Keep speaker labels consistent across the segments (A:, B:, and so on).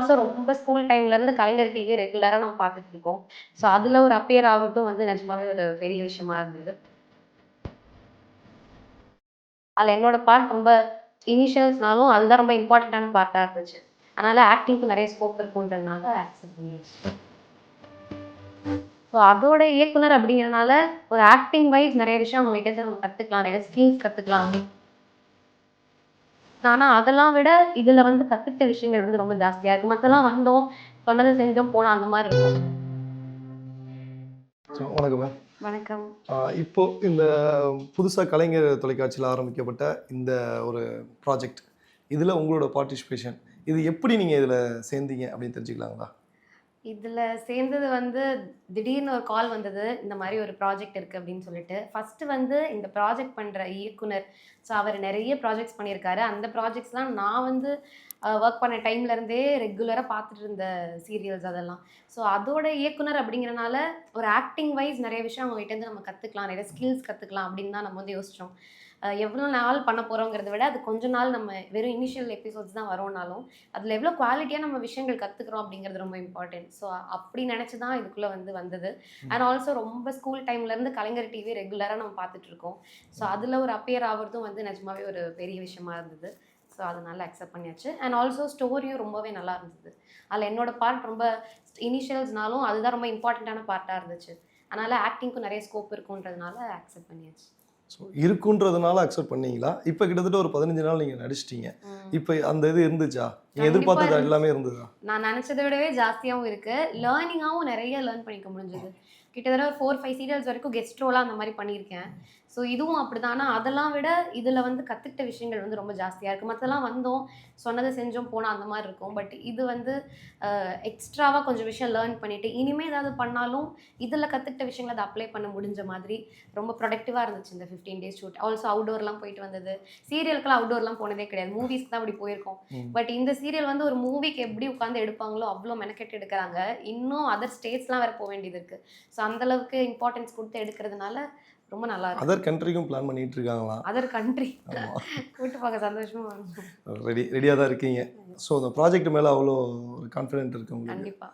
A: ரொம்ப ஸ்கூல் டைம்ல இருந்து கலைஞர் டிவி ரெகுலரா நம்ம பார்த்துட்டு இருக்கோம். ஸோ அதுல ஒரு அப்பியர் ஆகுறதும் வந்து நிஜமாவே ஒரு பெரிய விஷயமா இருந்தது. அதுல என்னோட பார்ட் ரொம்ப இனிஷியல்ஸ்னாலும் அதுதான் ரொம்ப இம்பார்ட்டன்டான பார்ட்டா இருந்துச்சு. அதனால ஆக்டிங்க்கு நிறைய ஸ்கோப் இருக்குன்றதுனால ஆக்செப்ட் பண்ணியாச்சு. ஸோ அதோட இயக்குனர் அப்படிங்கிறதுனால ஒரு ஆக்டிங் வைஸ் நிறைய விஷயம் அவங்க கிட்ட நம்ம கத்துக்கலாம், நிறைய ஸ்கில்ஸ் கத்துக்கலாம் அப்படின்னு. ஆனா அதெல்லாம் விட இதுல வந்து கத்துக்கிட்ட விஷயங்கள் வந்து ரொம்ப ஜாஸ்தியா இருக்கு. மத்தெல்லாம் வந்தோம், சொன்னதை செஞ்சோம், போனோம் அந்த மாதிரி இருக்கும்.
B: வணக்கம் மேம்.
A: வணக்கம்.
B: இப்போ இந்த புதுசா கலைஞர் தொலைக்காட்சியில் ஆரம்பிக்கப்பட்ட இந்த ஒரு ப்ராஜெக்ட், இதுல உங்களோட பார்ட்டிசிபேஷன், இது எப்படி நீங்க இதுல சேர்ந்தீங்க அப்படின்னு தெரிஞ்சுக்கலாங்களா?
A: இதுல சேர்ந்தது வந்து திடீர்னு ஒரு கால் வந்தது. இந்த மாதிரி ஒரு ப்ராஜெக்ட் இருக்கு அப்படின்னு சொல்லிட்டு. ஃபர்ஸ்ட் வந்து இந்த ப்ராஜெக்ட் பண்ற இயக்குனர், ஸோ அவர் நிறைய ப்ராஜெக்ட்ஸ் பண்ணியிருக்காரு. அந்த ப்ராஜெக்ட்ஸ்லாம் நான் வந்து ஒர்க் பண்ண டைம்ல இருந்தே ரெகுலரா பார்த்துட்டு இருந்த சீரியல்ஸ் அதெல்லாம். ஸோ அதோட இயக்குனர் அப்படிங்கிறனால ஒரு ஆக்டிங் வைஸ் நிறைய விஷயம் அவங்க கிட்ட இருந்து நம்ம கத்துக்கலாம், நிறைய ஸ்கில்ஸ் கத்துக்கலாம் அப்படின்னு தான் நம்ம வந்து யோசிச்சோம். எவ்வளோ நாள் பண்ண போகிறோங்கிறத விட அது கொஞ்ச நாள் நம்ம வெறும் இனிஷியல் எபிசோட்ஸ் தான் வரோம்னாலும் அதில் எவ்வளோ குவாலிட்டியாக நம்ம விஷயங்கள் கற்றுக்குறோம் அப்படிங்கிறது ரொம்ப இம்பார்ட்டன்ட். ஸோ அப்படி நினச்சி தான் இதுக்குள்ளே வந்தது. அண்ட் ஆல்சோ ரொம்ப ஸ்கூல் டைம்லேருந்து கலைஞர் டிவி ரெகுலராக நம்ம பார்த்துட்ருக்கோம். ஸோ அதில் ஒரு அப்பியர் ஆகிறதும் வந்து நிஜமாவே ஒரு பெரிய விஷயமா இருந்தது. ஸோ அதனால் அக்செப்ட் பண்ணியாச்சு. அண்ட் ஆல்சோ ஸ்டோரியும் ரொம்பவே நல்லா இருந்தது. அதில் என்னோட பார்ட் ரொம்ப இனிஷியல்ஸ்னாலும் அதுதான் ரொம்ப இம்பார்ட்டண்ட்டான பார்ட்டாக இருந்துச்சு. அதனால் ஆக்டிங்க்கும் நிறைய ஸ்கோப் இருக்குன்றதுனால அக்செப்ட் பண்ணியாச்சு.
B: ஸோ இருக்குன்றதுனால அக்செப்ட் பண்ணீங்களா? இப்போ கிட்டத்தட்ட ஒரு 15 நாள் நீங்கள் நடிச்சிட்டீங்க. இப்போ அந்த இது இருந்துச்சா? நீங்கள் எதிர்பார்த்தது எல்லாமே இருந்ததா?
A: நான் நினச்சதை விடவே ஜாஸ்தியாகவும் இருக்குது. லேர்னிங்காகவும் நிறைய லேர்ன் பண்ணிக்க முடிஞ்சது. கிட்டத்தட்ட ஒரு 4, 5 சீரியல்ஸ் வரைக்கும் கெஸ்ட் ரோலாக அந்த மாதிரி பண்ணியிருக்கேன். ஸோ இதுவும் அப்படி தான். ஆனால் அதெல்லாம் விட இதில் வந்து கற்றுக்கிட்ட விஷயங்கள் வந்து ரொம்ப ஜாஸ்தியாக இருக்குது. மற்றெல்லாம் வந்தோம், சொன்னதை செஞ்சோம், போனோம் அந்த மாதிரி இருக்கும். பட் இது வந்து எக்ஸ்ட்ராவாக கொஞ்சம் விஷயம் லேர்ன் பண்ணிவிட்டு இனிமேல் ஏதாவது பண்ணாலும் இதில் கற்றுக்கிட்ட விஷயங்களை அதை அப்ளை பண்ண முடிஞ்ச மாதிரி ரொம்ப ப்ரொடக்டிவாக இருந்துச்சு இந்த 15 டேஸ் ஷூட். ஆல்சோ அவுடோர்லாம் போயிட்டு வந்தது. சீரியலுக்குலாம் அவுடோர்லாம் போனதே கிடையாது. மூவிஸ்க்கு தான் அப்படி போயிருக்கோம். பட் இந்த சீரியல் வந்து ஒரு மூவிக்கு எப்படி உட்காந்து எடுப்பாங்களோ அவ்வளோ மெனக்கெட்டு எடுக்கிறாங்க. இன்னும் அதர் ஸ்டேட்ஸ்லாம் வேறு போக வேண்டியது இருக்குது. ஸோ அந்தளவுக்கு இம்பார்ட்டன்ஸ் கொடுத்து எடுக்கிறதுனால ரொம்ப நல்லா இருக்கு.
B: அதர் கண்ட்ரிக்கும் பிளான் பண்ணிட்டு இருக்காங்களா?
A: அதர் கண்ட்ரி கூட்டு பார்க்க சந்தோஷமா இருக்கு.
B: ரெடியாக தான் இருக்கீங்க. ஸோ அந்த ப்ராஜெக்ட் மேலே அவ்வளோ கான்ஃபிடென்ட் இருக்கு உங்களுக்கு?
A: கண்டிப்பாக.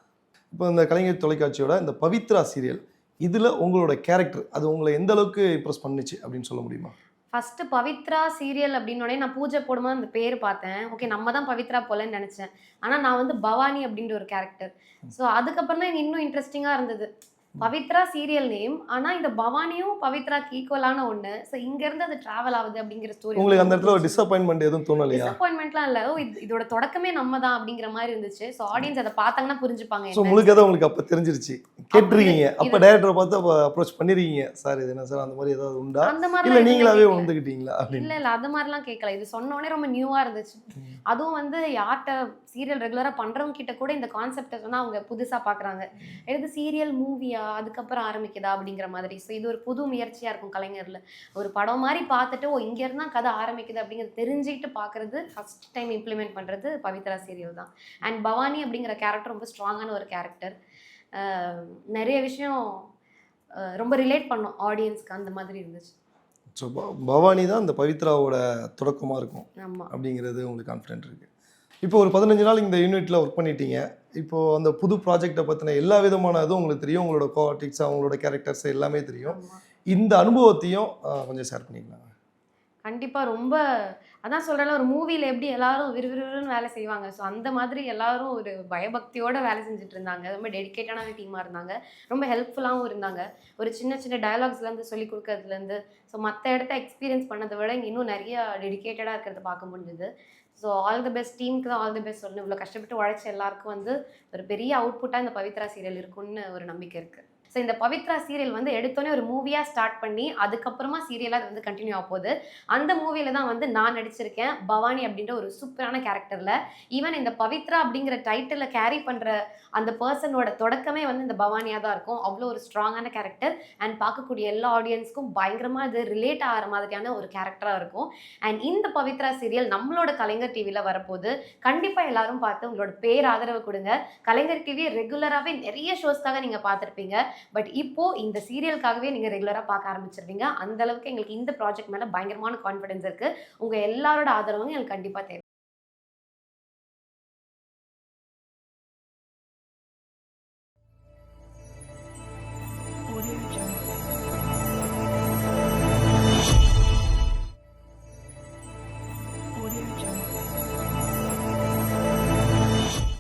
B: இப்போ இந்த கலைஞர் தொலைக்காட்சியோட இந்த பவித்ரா சீரியல், இதில் உங்களோட கேரக்டர் அது உங்களை எந்த அளவுக்கு இம்ப்ரெஸ் பண்ணுச்சு அப்படின்னு சொல்ல முடியுமா?
A: ஃபர்ஸ்ட் பவித்ரா சீரியல் அப்படின்னோடனே நான் பூஜை போடும்போது அந்த பேர் பார்த்தேன். ஓகே நம்ம தான் பவித்ரா போலன்னு நினச்சேன். ஆனால் நான் வந்து பவானி அப்படின்ற ஒரு கேரக்டர். ஸோ அதுக்கப்புறம் தான் எனக்கு இன்னும் இன்ட்ரெஸ்டிங்காக இருந்தது. பவித்ரா சீரியல் நேம், ஆனா இந்த பவானியும் பவித்ராக்கு ஈக்குவலான ஒண்ணு. சோ இங்க இருந்து அது டிராவல் ஆகுது அப்படிங்கிற ஸ்டோரி.
B: உங்களுக்கு அந்த இடத்துல ஒரு டிசப்பாயின்ட்மென்ட் எதுவும் தோணலையா?
A: டிசப்பாயின்ட்மென்ட்லாம் இல்ல. இதோட தொடக்கமே நம்ம தான் அப்படிங்கிற மாதிரி இருந்துச்சு. சோ ஆடியன்ஸ் அதை பார்த்தாங்கன்னா புரிஞ்சுப்பாங்க.
B: சோ உங்களுக்கு அப்ப தெரிஞ்சிருச்சு. கேட்றீங்க. அப்ப டைரக்டரை பார்த்து அப்ரோச் பண்ணிருக்கீங்க. சார் இது என்ன சார் அந்த மாதிரி ஏதாவது உண்டா? இல்ல நீங்களாவே வந்துக்கிட்டீங்களா?
A: இல்ல அது மாதிரிலாம் கேட்கல. இது சொன்ன உடனே ரொம்ப நியூவா இருந்துச்சு. அதுவும் வந்து யார்ட்ட சீரியல் ரெகுலரா பண்றவங்க கிட்ட கூட இந்த கான்செப்டை சொன்னா அவங்க புதுசா பாக்குறாங்க. இது சீரியல் மூவியா அதுக்கப்புறம் ஆரம்பிக்குதா அப்படிங்கிற மாதிரி. ஸோ இது ஒரு புது முயற்சியா இருக்கும் கலைஞர்ல. ஒரு படம் மாதிரி பார்த்துட்டு இங்க இருந்தா கதை ஆரம்பிக்குது அப்படிங்கிறது தெரிஞ்சுக்கிட்டு பார்க்கறது ஃபர்ஸ்ட் டைம் இம்ப்ளிமெண்ட் பண்றது பவித்ரா சீரியல் தான். அண்ட் பவானி அப்படிங்கிற கேரக்டர் ரொம்ப ஸ்ட்ராங்கான ஒரு கேரக்டர். நிறைய விஷயம் ரொம்ப ரிலேட் பண்ணோம் ஆடியன்ஸ்க்கு, அந்த மாதிரி இருந்துச்சு.
B: ஸோ பவானி தான் இந்த பவித்ராவோட தொடக்கமாக இருக்கும் அப்படிங்கிறது உங்களுக்கு கான்ஃபிடென்ட் இருக்குது. இப்போ ஒரு 15 நாள் இந்த யூனிட்டில் ஒர்க் பண்ணிட்டீங்க. இப்போது அந்த புது ப்ராஜெக்டை பற்றின எல்லா விதமான இதுவும் உங்களுக்கு தெரியும். உங்களோட கோஆர்டிக்ஸ், அவங்களோட கேரக்டர்ஸ் எல்லாமே தெரியும். இந்த அனுபவத்தையும் கொஞ்சம் ஷேர் பண்ணிக்கலாம்.
A: கண்டிப்பாக ரொம்ப அதான் சொல்கிறேன், ஒரு மூவியில் எப்படி எல்லாரும் விறுவிறுன்னு வேலை செய்வாங்க. ஸோ அந்த மாதிரி எல்லாரும் ஒரு பயபக்தியோடு வேலை செஞ்சுட்டு இருந்தாங்க. ரொம்ப டெடிக்கேட்டான டீமாக இருந்தாங்க. ரொம்ப ஹெல்ப்ஃபுல்லாகவும் இருந்தாங்க. ஒரு சின்ன சின்ன டயலாக்ஸ்லேருந்து சொல்லிக் கொடுக்கறதுலேருந்து ஸோ மற்ற இடத்த எக்ஸ்பீரியன்ஸ் பண்ணதை விட இங்கே இன்னும் நிறைய டெடிக்கேட்டடாக இருக்கிறத பார்க்க முடிஞ்சுது. ஸோ ஆல் தி பெஸ்ட், டீமுக்கு தான் ஆல் தி பெஸ்ட் சொல்லணும். இவ்வளோ கஷ்டப்பட்டு உழைச்ச எல்லாருக்கும் வந்து ஒரு பெரிய அவுட்புட்டாக இந்த பவித்ரா சீரியல் இருக்குன்னு ஒரு நம்பிக்கை இருக்குது. ஸோ இந்த பவித்ரா சீரியல் வந்து எடுத்தோன்னே ஒரு மூவியாக ஸ்டார்ட் பண்ணி அதுக்கப்புறமா சீரியலாக அது வந்து கண்டினியூ ஆக போகுது. அந்த மூவியில் தான் வந்து நான் நடிச்சிருக்கேன் பவானி அப்படின்ற ஒரு சூப்பரான கேரக்டரில். ஈவன் இந்த பவித்ரா அப்படிங்கிற டைட்டிலை கேரி பண்ணுற அந்த பர்சனோட தொடக்கமே வந்து இந்த பவானியாக தான் இருக்கும். அவ்வளோ ஒரு ஸ்ட்ராங்கான கேரக்டர் அண்ட் பார்க்கக்கூடிய எல்லா ஆடியன்ஸ்க்கும் பயங்கரமாக இது ரிலேட் ஆகிற மாதிரியான ஒரு கேரக்டராக இருக்கும். அண்ட் இந்த பவித்ரா சீரியல் நம்மளோட கலைஞர் டிவியில் வரப்போகுது. கண்டிப்பாக எல்லாரும் பார்த்து உங்களோட பேர் ஆதரவு கொடுங்க. கலைஞர் டிவி ரெகுலராகவே நிறைய ஷோஸ்க்காக நீங்கள் பார்த்துருப்பீங்க. பட் இப்போ இந்த சீரியலுக்காகவே நீங்கள் ரெகுலராக பார்க்க ஆரம்பிச்சிருவீங்க. அந்த அளவுக்கு எங்களுக்கு இந்த ப்ராஜெக்ட் மேலே பயங்கரமான கான்ஃபிடன்ஸ் இருக்குது. உங்கள் எல்லாரோட ஆதரவும் எங்களுக்கு கண்டிப்பாக தேவை.